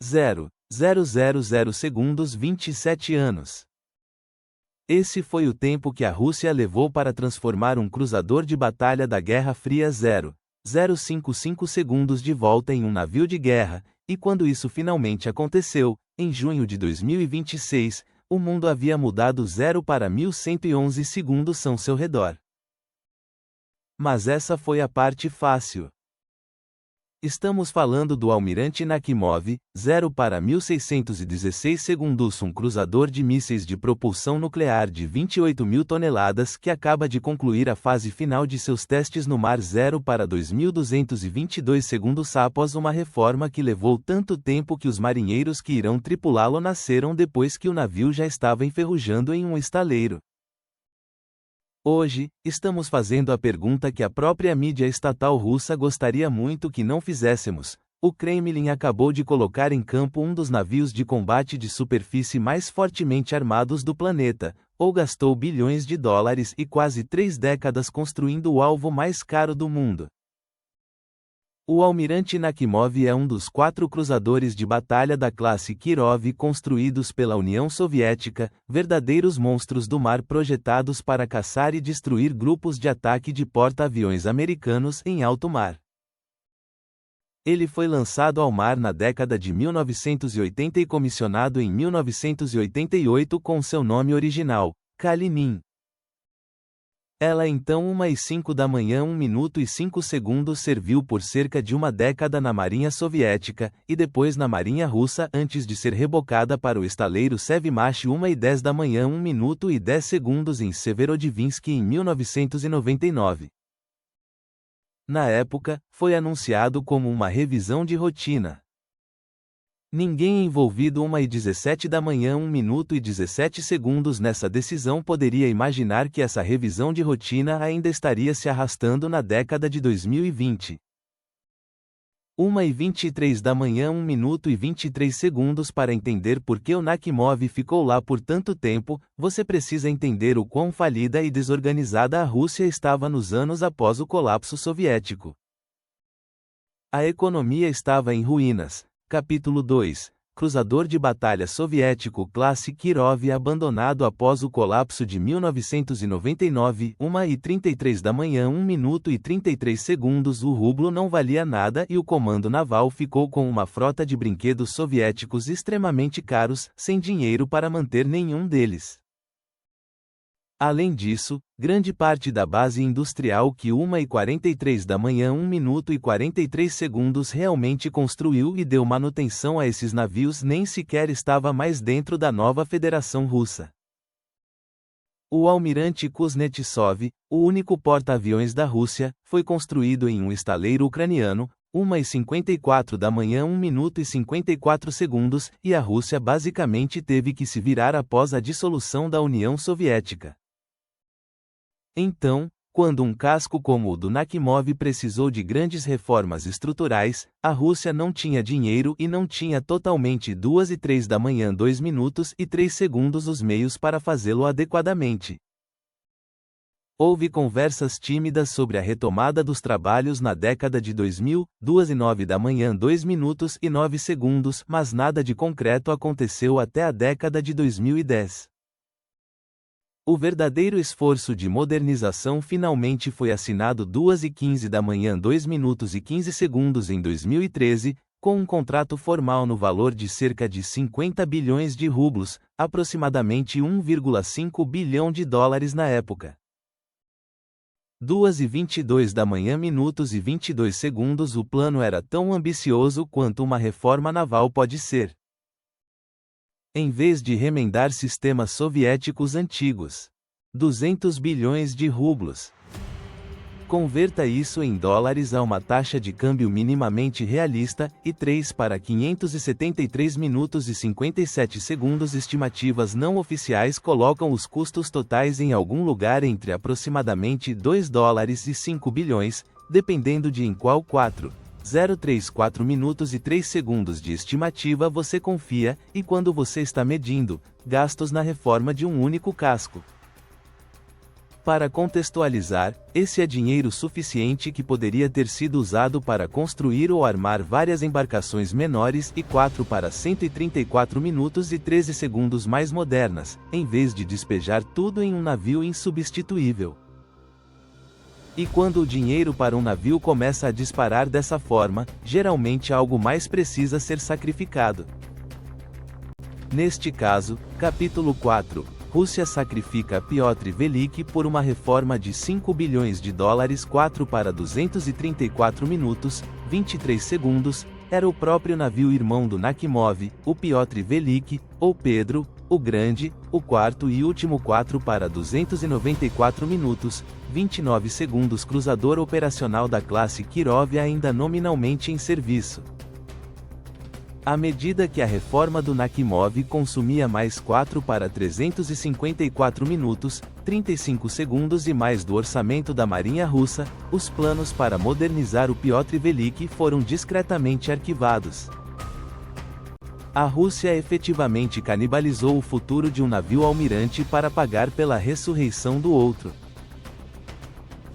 0,000 segundos 27 anos. Esse foi o tempo que a Rússia levou para transformar um cruzador de batalha da Guerra Fria 0,055 segundos de volta em um navio de guerra, e quando isso finalmente aconteceu, em junho de 2026, o mundo havia mudado 0 para 1111 segundos ao seu redor. Mas essa foi a parte fácil. Estamos falando do Almirante Nakhimov, 0 para 1616 segundos, um cruzador de mísseis de propulsão nuclear de 28.000 toneladas que acaba de concluir a fase final de seus testes no mar, 0 para 2222 segundos após uma reforma que levou tanto tempo que os marinheiros que irão tripulá-lo nasceram depois que o navio já estava enferrujando em um estaleiro. Hoje, estamos fazendo a pergunta que a própria mídia estatal russa gostaria muito que não fizéssemos. O Kremlin acabou de colocar em campo um dos navios de combate de superfície mais fortemente armados do planeta, ou gastou bilhões de dólares e quase 3 décadas construindo o alvo mais caro do mundo. O Almirante Nakhimov é um dos 4 cruzadores de batalha da classe Kirov construídos pela União Soviética, verdadeiros monstros do mar projetados para caçar e destruir grupos de ataque de porta-aviões americanos em alto mar. Ele foi lançado ao mar na década de 1980 e comissionado em 1988 com seu nome original, Kalinin. Ela então 1h05 da manhã 1 minuto e 5 segundos serviu por cerca de uma década na Marinha Soviética, e depois na Marinha Russa antes de ser rebocada para o estaleiro Sevmash 1h10 da manhã 1 minuto e 10 segundos em Severodvinsk em 1999. Na época, foi anunciado como uma revisão de rotina. Ninguém envolvido 1h17 da manhã 1 minuto e 17 segundos nessa decisão poderia imaginar que essa revisão de rotina ainda estaria se arrastando na década de 2020. 1h23 da manhã 1 minuto e 23 segundos. Para entender por que o Nakhimov ficou lá por tanto tempo, você precisa entender o quão falida e desorganizada a Rússia estava nos anos após o colapso soviético. A economia estava em ruínas. Capítulo 2. Cruzador de batalha soviético classe Kirov abandonado após o colapso de 1999, 1h33 da manhã 1 minuto e 33 segundos. O rublo não valia nada e o comando naval ficou com uma frota de brinquedos soviéticos extremamente caros, sem dinheiro para manter nenhum deles. Além disso, grande parte da base industrial que 1h43 da manhã 1 minuto e 43 segundos realmente construiu e deu manutenção a esses navios nem sequer estava mais dentro da nova Federação Russa. O Almirante Kuznetsov, o único porta-aviões da Rússia, foi construído em um estaleiro ucraniano, 1h54 da manhã 1 minuto e 54 segundos, e a Rússia basicamente teve que se virar após a dissolução da União Soviética. Então, quando um casco como o do Nakhimov precisou de grandes reformas estruturais, a Rússia não tinha dinheiro e não tinha totalmente 2h03 da manhã 2 minutos e 3 segundos os meios para fazê-lo adequadamente. Houve conversas tímidas sobre a retomada dos trabalhos na década de 2000, 2h09 da manhã 2 minutos e 9 segundos, mas nada de concreto aconteceu até a década de 2010. O verdadeiro esforço de modernização finalmente foi assinado 2h15 da manhã 2 minutos e 15 segundos em 2013, com um contrato formal no valor de cerca de 50 bilhões de rublos, aproximadamente 1,5 bilhão de dólares na época. 2h22 da manhã minutos e 22 segundos. O plano era tão ambicioso quanto uma reforma naval pode ser. Em vez de remendar sistemas soviéticos antigos. 200 bilhões de rublos. Converta isso em dólares a uma taxa de câmbio minimamente realista, e 3 para 573 minutos e 57 segundos. Estimativas não oficiais colocam os custos totais em algum lugar entre aproximadamente 2 dólares e 5 bilhões, dependendo de em qual 4,034 minutos e 3 segundos de estimativa você confia, e quando você está medindo gastos na reforma de um único casco. Para contextualizar, esse é dinheiro suficiente que poderia ter sido usado para construir ou armar várias embarcações menores e 4 para 134 minutos e 13 segundos mais modernas, em vez de despejar tudo em um navio insubstituível. E quando o dinheiro para um navio começa a disparar dessa forma, geralmente algo mais precisa ser sacrificado. Neste caso, capítulo 4. Rússia sacrifica Piotr Veliki por uma reforma de 5 bilhões de dólares 4 para 234 minutos, 23 segundos, era o próprio navio irmão do Nakhimov, o Piotr Veliki, ou Pedro, o Grande, o quarto e último 4 para 294 minutos, 29 segundos cruzador operacional da classe Kirov ainda nominalmente em serviço. À medida que a reforma do Nakhimov consumia mais 4 para 354 minutos, 35 segundos e mais do orçamento da Marinha Russa, os planos para modernizar o Piotr Veliki foram discretamente arquivados. A Rússia efetivamente canibalizou o futuro de um navio almirante para pagar pela ressurreição do outro.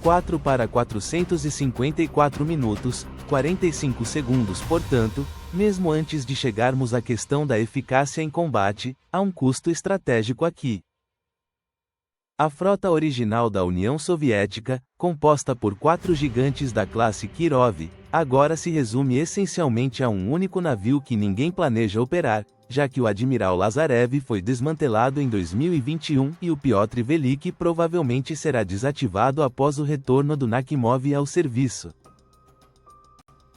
4 para 454 minutos, 45 segundos portanto, mesmo antes de chegarmos à questão da eficácia em combate, há um custo estratégico aqui. A frota original da União Soviética, composta por 4 gigantes da classe Kirov, agora se resume essencialmente a um único navio que ninguém planeja operar, já que o Admiral Lazarev foi desmantelado em 2021 e o Piotr Veliki provavelmente será desativado após o retorno do Nakhimov ao serviço.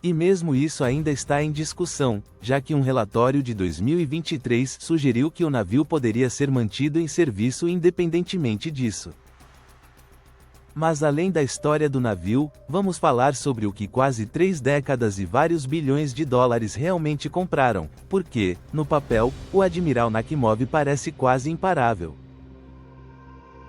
E mesmo isso ainda está em discussão, já que um relatório de 2023 sugeriu que o navio poderia ser mantido em serviço independentemente disso. Mas além da história do navio, vamos falar sobre o que quase 3 décadas e vários bilhões de dólares realmente compraram, porque, no papel, o Admiral Nakhimov parece quase imparável.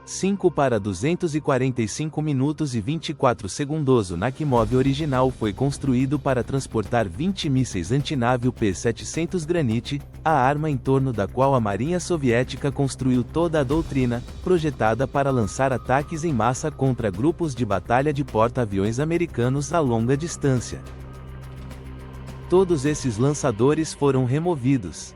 5 para 245 minutos e 24 segundos. O Nakhimov original foi construído para transportar 20 mísseis antinávio P-700 Granit, a arma em torno da qual a Marinha Soviética construiu toda a doutrina, projetada para lançar ataques em massa contra grupos de batalha de porta-aviões americanos a longa distância. Todos esses lançadores foram removidos.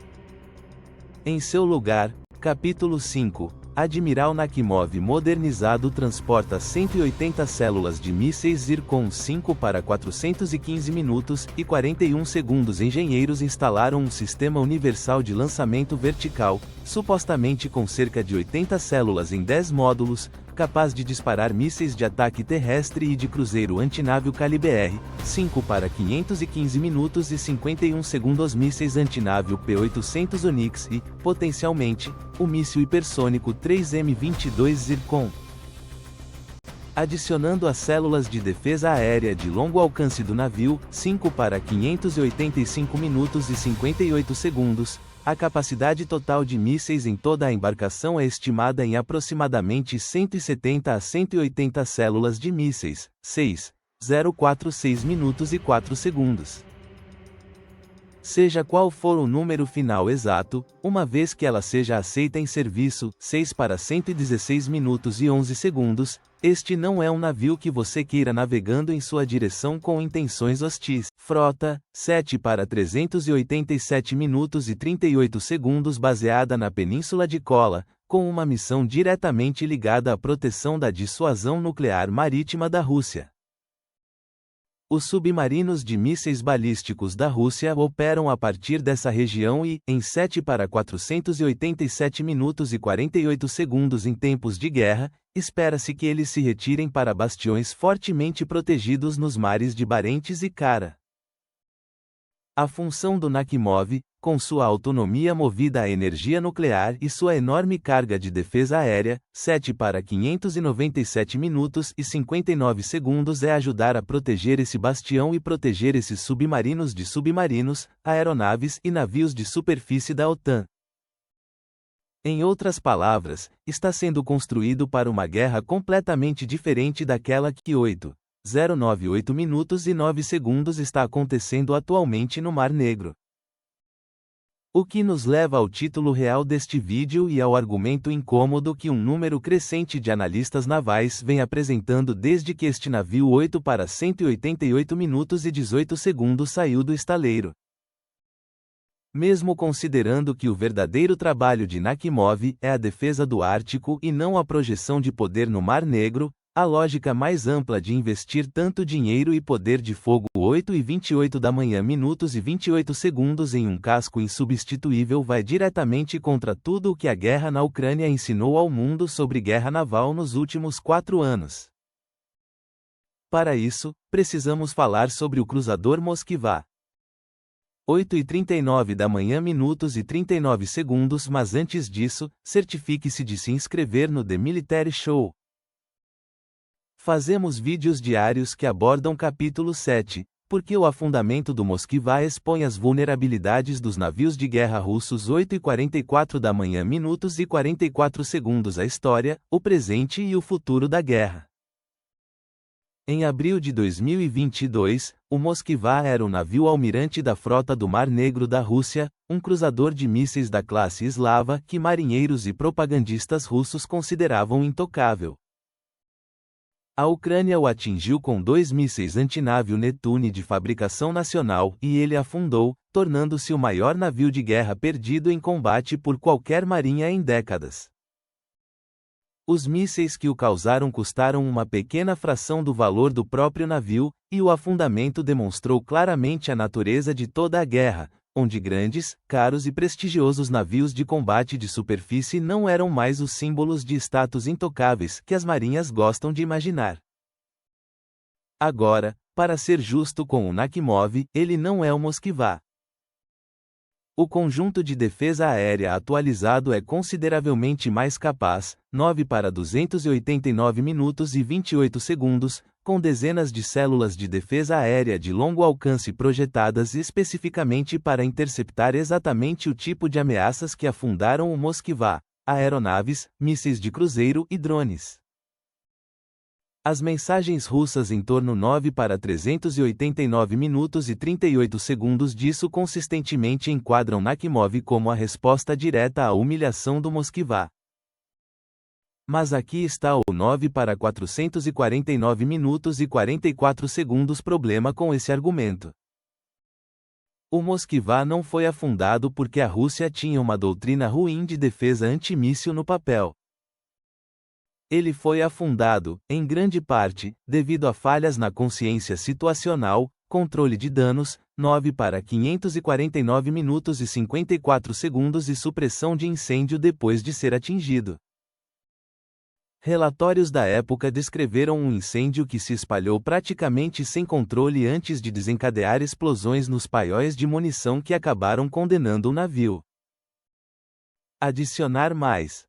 Em seu lugar, capítulo 5. Admiral Nakhimov modernizado transporta 180 células de mísseis Zircon 5 para 415 minutos e 41 segundos. Engenheiros instalaram um sistema universal de lançamento vertical, supostamente com cerca de 80 células em 10 módulos, capaz de disparar mísseis de ataque terrestre e de cruzeiro antinávio calibre R, 5 para 515 minutos e 51 segundos. Mísseis antinávio P-800 Onyx e, potencialmente, o míssil hipersônico 3M-22 Zircon. Adicionando as células de defesa aérea de longo alcance do navio, 5 para 585 minutos e 58 segundos, a capacidade total de mísseis em toda a embarcação é estimada em aproximadamente 170 a 180 células de mísseis, 6,046 minutos e 4 segundos. Seja qual for o número final exato, uma vez que ela seja aceita em serviço, 6 para 116 minutos e 11 segundos, este não é um navio que você queira navegando em sua direção com intenções hostis. Frota, 7 para 387 minutos e 38 segundos baseada na Península de Kola, com uma missão diretamente ligada à proteção da dissuasão nuclear marítima da Rússia. Os submarinos de mísseis balísticos da Rússia operam a partir dessa região e, em 7 para 487 minutos e 48 segundos em tempos de guerra, espera-se que eles se retirem para bastiões fortemente protegidos nos mares de Barents e Kara. A função do Nakhimov, com sua autonomia movida à energia nuclear e sua enorme carga de defesa aérea, 7 para 597 minutos e 59 segundos é ajudar a proteger esse bastião e proteger esses submarinos de submarinos, aeronaves e navios de superfície da OTAN. Em outras palavras, está sendo construído para uma guerra completamente diferente daquela que 8,098 minutos e 9 segundos está acontecendo atualmente no Mar Negro. O que nos leva ao título real deste vídeo e ao argumento incômodo que um número crescente de analistas navais vem apresentando desde que este navio 8 para 188 minutos e 18 segundos saiu do estaleiro. Mesmo considerando que o verdadeiro trabalho de Nakhimov é a defesa do Ártico e não a projeção de poder no Mar Negro, a lógica mais ampla de investir tanto dinheiro e poder de fogo 8 e 28 da manhã minutos e 28 segundos em um casco insubstituível vai diretamente contra tudo o que a guerra na Ucrânia ensinou ao mundo sobre guerra naval nos últimos 4 anos. Para isso, precisamos falar sobre o cruzador Moskva. 8h39 da manhã minutos e 39 segundos, mas antes disso, certifique-se de se inscrever no The Military Show. Fazemos vídeos diários que abordam capítulo 7, porque o afundamento do Moskva expõe as vulnerabilidades dos navios de guerra russos. 8h44 da manhã minutos e 44 segundos, a história, o presente e o futuro da guerra. Em abril de 2022, o Moskva era o navio almirante da frota do Mar Negro da Rússia, um cruzador de mísseis da classe Eslava que marinheiros e propagandistas russos consideravam intocável. A Ucrânia o atingiu com 2 mísseis antinavio Neptune de fabricação nacional e ele afundou, tornando-se o maior navio de guerra perdido em combate por qualquer marinha em décadas. Os mísseis que o causaram custaram uma pequena fração do valor do próprio navio, e o afundamento demonstrou claramente a natureza de toda a guerra, onde grandes, caros e prestigiosos navios de combate de superfície não eram mais os símbolos de status intocáveis que as marinhas gostam de imaginar. Agora, para ser justo com o Nakhimov, ele não é o Moskva. O conjunto de defesa aérea atualizado é consideravelmente mais capaz, 9 para 289 minutos e 28 segundos, com dezenas de células de defesa aérea de longo alcance projetadas especificamente para interceptar exatamente o tipo de ameaças que afundaram o Moskva: aeronaves, mísseis de cruzeiro e drones. As mensagens russas em torno 9 para 389 minutos e 38 segundos disso consistentemente enquadram Nakhimov como a resposta direta à humilhação do Moskva. Mas aqui está o 9 para 449 minutos e 44 segundos problema com esse argumento. O Moskva não foi afundado porque a Rússia tinha uma doutrina ruim de defesa antimíssil no papel. Ele foi afundado, em grande parte, devido a falhas na consciência situacional, controle de danos, 9 para 549 minutos e 54 segundos e supressão de incêndio depois de ser atingido. Relatórios da época descreveram um incêndio que se espalhou praticamente sem controle antes de desencadear explosões nos paióis de munição que acabaram condenando o navio. Adicionar mais.